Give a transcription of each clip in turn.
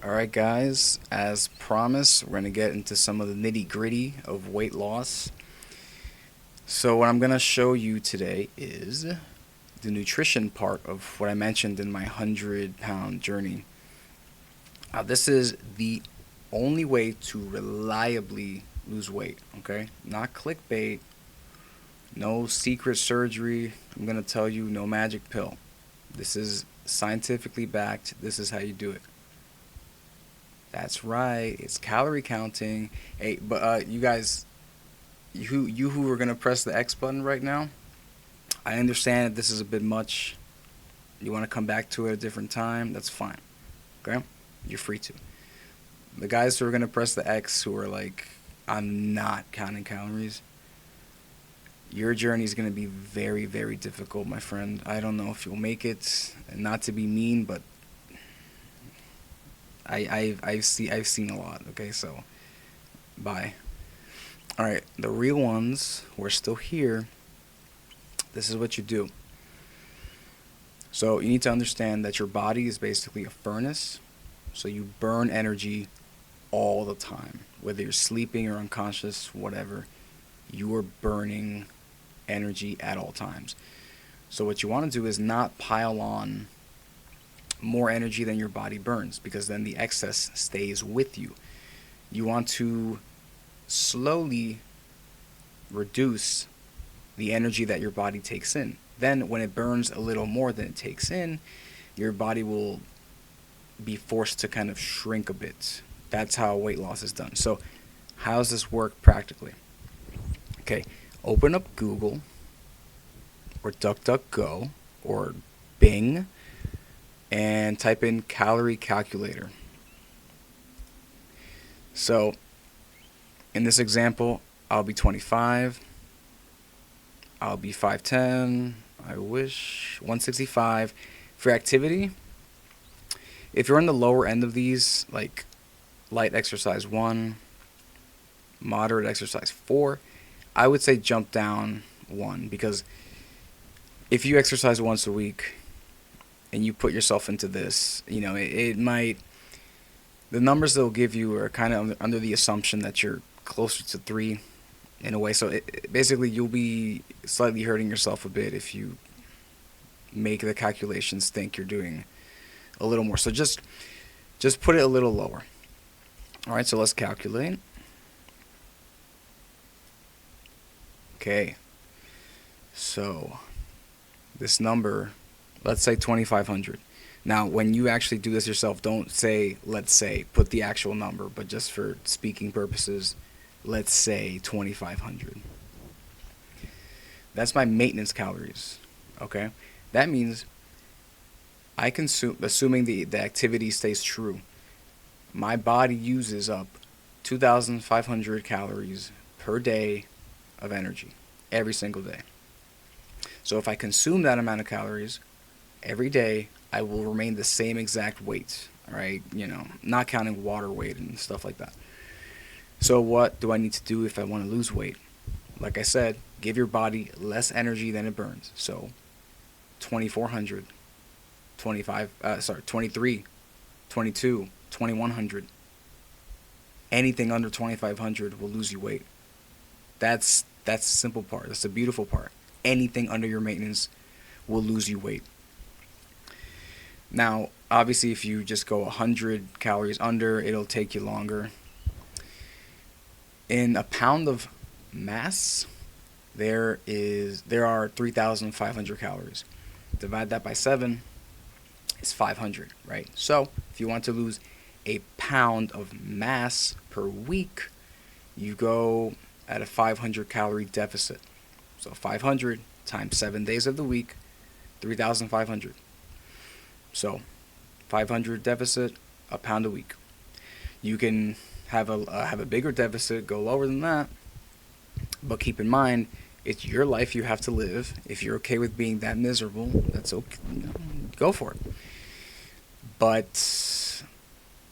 Alright guys, as promised, we're going to get into some of the nitty gritty of weight loss. So what I'm going to show you today is the nutrition part of what I mentioned in my 100-pound journey. This is the only way to reliably lose weight, okay? Not clickbait, no secret surgery. I'm going to tell you no magic pill. This is scientifically backed. This is how you do it. That's right. It's calorie counting. Hey, but you guys, you who are gonna press the X button right now, I understand that this is a bit much. You want to come back to it at a different time. That's fine. Okay, you're free to. The guys who are gonna press the X, who are like, I'm not counting calories. Your journey is gonna be very, very difficult, my friend. I don't know if you'll make it. And not to be mean, but I've seen a lot. Okay, so bye. All right, the real ones who are still here. This is what you do. So you need to understand that your body is basically a furnace. So you burn energy all the time, whether you're sleeping or unconscious, whatever. You are burning energy at all times. So what you want to do is not pile on more energy than your body burns, because then the excess stays with you. You want to slowly reduce the energy that your body takes in. Then when it burns a little more than it takes in, your body will be forced to kind of shrink a bit. That's how weight loss is done. So how does this work practically? Okay, open up Google or DuckDuckGo or Bing and type in calorie calculator. So in this example, I'll be 25, I'll be 5'10", I wish 165. For activity, if you're on the lower end of these, like light exercise 1, moderate exercise 4, I would say jump down 1, because if you exercise once a week and you put yourself into this, you know, it might, the numbers they'll give you are kind of under the assumption that you're closer to 3 in a way. So basically you'll be slightly hurting yourself a bit if you make the calculations think you're doing a little more. So just put it a little lower. All right, so let's calculate. Okay, so this number, let's say 2,500. Now, when you actually do this yourself, don't say, let's say, put the actual number, but just for speaking purposes, let's say 2,500. That's my maintenance calories, okay? That means I consume, assuming the activity stays true, my body uses up 2,500 calories per day of energy, every single day. So if I consume that amount of calories every day, I will remain the same exact weight, all right? You know, not counting water weight and stuff like that. So what do I need to do if I want to lose weight? Like I said, give your body less energy than it burns. So 2,400, 23, 22, 2,100. Anything under 2,500 will lose you weight. That's the simple part. That's the beautiful part. Anything under your maintenance will lose you weight. Now, obviously, if you just go 100 calories under, it'll take you longer. In a pound of mass, there are 3,500 calories. Divide that by 7, it's 500, right? So, if you want to lose a pound of mass per week, you go at a 500 calorie deficit. So 500 times 7 days of the week, 3,500. So 500 deficit, a pound a week. You can have a bigger deficit, go lower than that, but keep in mind, it's your life you have to live. If you're okay with being that miserable, that's okay. Go for it. But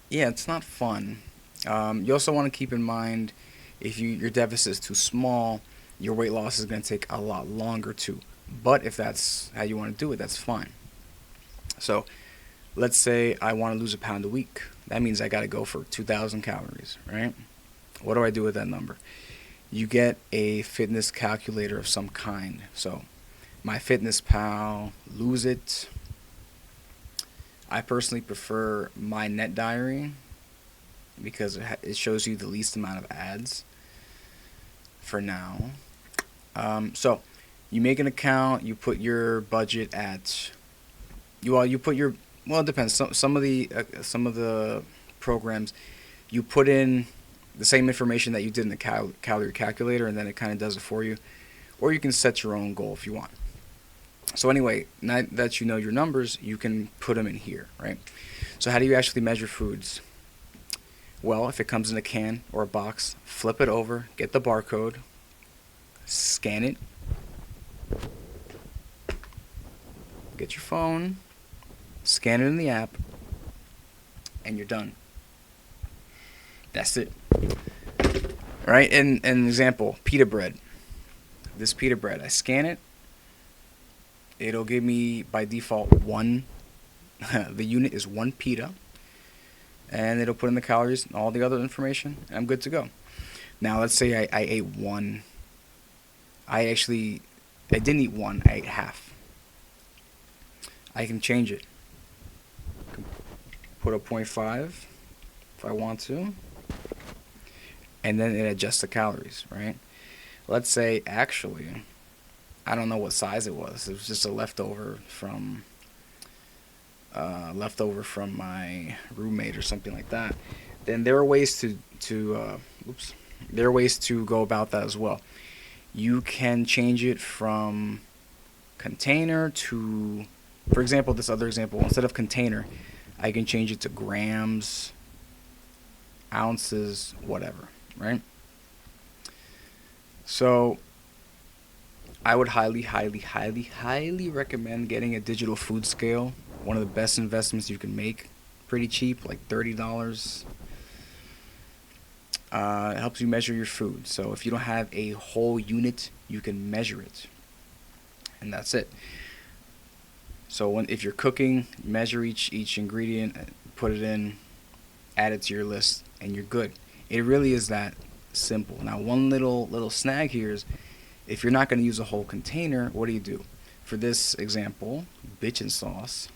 yeah, it's not fun. You also want to keep in mind, if your deficit is too small, your weight loss is going to take a lot longer too. But if that's how you want to do it, that's fine. So let's say I want to lose a pound a week. That means I got to go for 2,000 calories, right? What do I do with that number? You get a fitness calculator of some kind. So, MyFitnessPal, Lose It. I personally prefer My Net Diary because it shows you the least amount of ads for now. So, you make an account, you put your budget at you put your, well, it depends. Some of the programs, you put in the same information that you did in the calorie calculator, and then it kind of does it for you. Or you can set your own goal if you want. So anyway, now that you know your numbers, you can put them in here, right? So how do you actually measure foods? Well, if it comes in a can or a box, flip it over, get the barcode, scan it, get your phone, scan it in the app, and you're done. That's it. Right? And an example, pita bread. This pita bread, I scan it. It'll give me by default one. The unit is one pita. And it'll put in the calories and all the other information. And I'm good to go. Now, let's say I ate one. I didn't eat one. I ate half. I can change it. Put a 0.5 if I want to. And then it adjusts the calories, right? Let's say, actually, I don't know what size it was. It was just a leftover from my roommate or something like that. Then there are ways there are ways to go about that as well. You can change it from container to, for example, this other example, instead of container, I can change it to grams, ounces, whatever, right? So I would highly, highly, highly, highly recommend getting a digital food scale. One of the best investments you can make. Pretty cheap, like $30. It helps you measure your food. So if you don't have a whole unit, you can measure it. And that's it. So if you're cooking, measure each ingredient, put it in, add it to your list, and you're good. It really is that simple. Now, one little snag here is, if you're not going to use a whole container, what do? For this example, bitchin' sauce,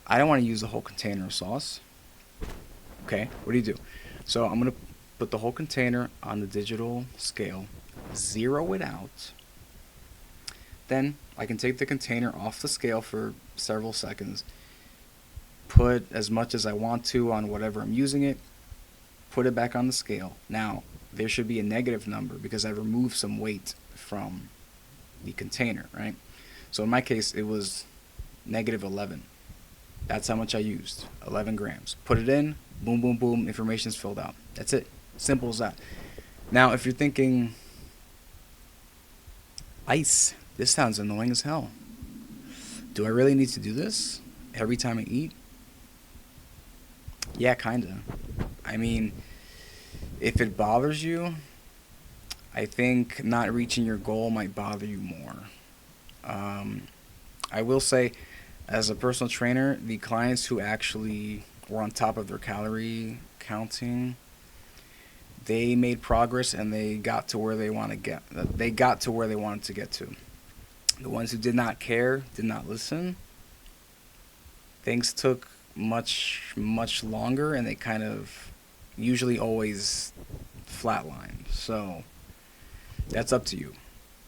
I don't want to use the whole container of sauce. Okay, what do? So I'm going to put the whole container on the digital scale, zero it out. Then I can take the container off the scale for several seconds, put as much as I want to on whatever I'm using it, put it back on the scale. Now, there should be a negative number because I removed some weight from the container, right? So in my case, it was negative 11. That's how much I used, 11 grams. Put it in, boom, boom, boom, information's filled out. That's it. Simple as that. Now, if you're thinking, ice, this sounds annoying as hell. Do I really need to do this every time I eat? Yeah, kinda. I mean, if it bothers you, I think not reaching your goal might bother you more. I will say, as a personal trainer, the clients who actually were on top of their calorie counting, they made progress and they got to where they want to get. They got to where they wanted to get to. The ones who did not care, did not listen, things took much, much longer, and they kind of usually always flatlined. So that's up to you.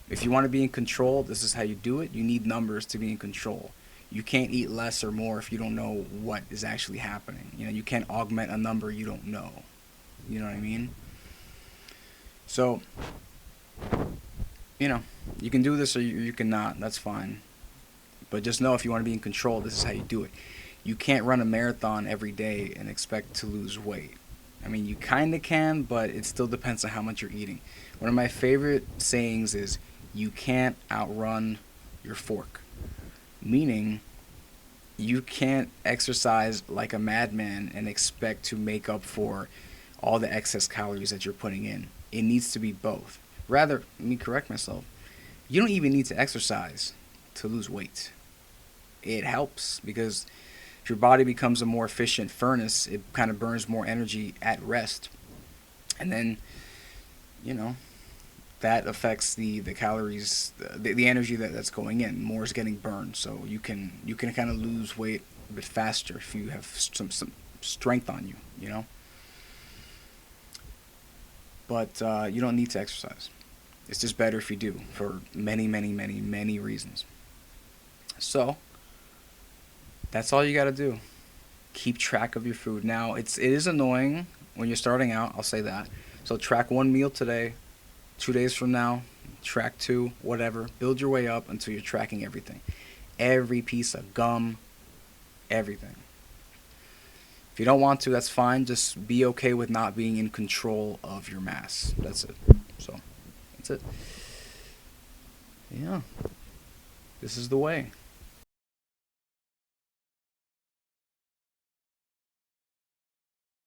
If you want to be in control, this is how you do it. You need numbers to be in control. You can't eat less or more if you don't know what is actually happening. You can't augment a number you don't know. You know what I mean? So, you can do this or you can not. That's fine. But just know, if you want to be in control, this is how you do it. You can't run a marathon every day and expect to lose weight. I mean, you kind of can, but it still depends on how much you're eating. One of my favorite sayings is, you can't outrun your fork. Meaning, you can't exercise like a madman and expect to make up for all the excess calories that you're putting in. It needs to be both. Rather, let me correct myself. You don't even need to exercise to lose weight. It helps because if your body becomes a more efficient furnace, it kind of burns more energy at rest. And then, you know, that affects the calories, the energy that's going in. More is getting burned, so you can kind of lose weight a bit faster if you have some strength on you, you know. But you don't need to exercise. It's just better if you do for many, many, many, many reasons. So that's all you got to do. Keep track of your food. Now it is annoying when you're starting out. I'll say that. So track one meal today. 2 days from now, track two. Whatever. Build your way up until you're tracking everything. Every piece of gum, everything. If you don't want to, that's fine. Just be okay with not being in control of your mass. That's it. So, that's it. Yeah. This is the way.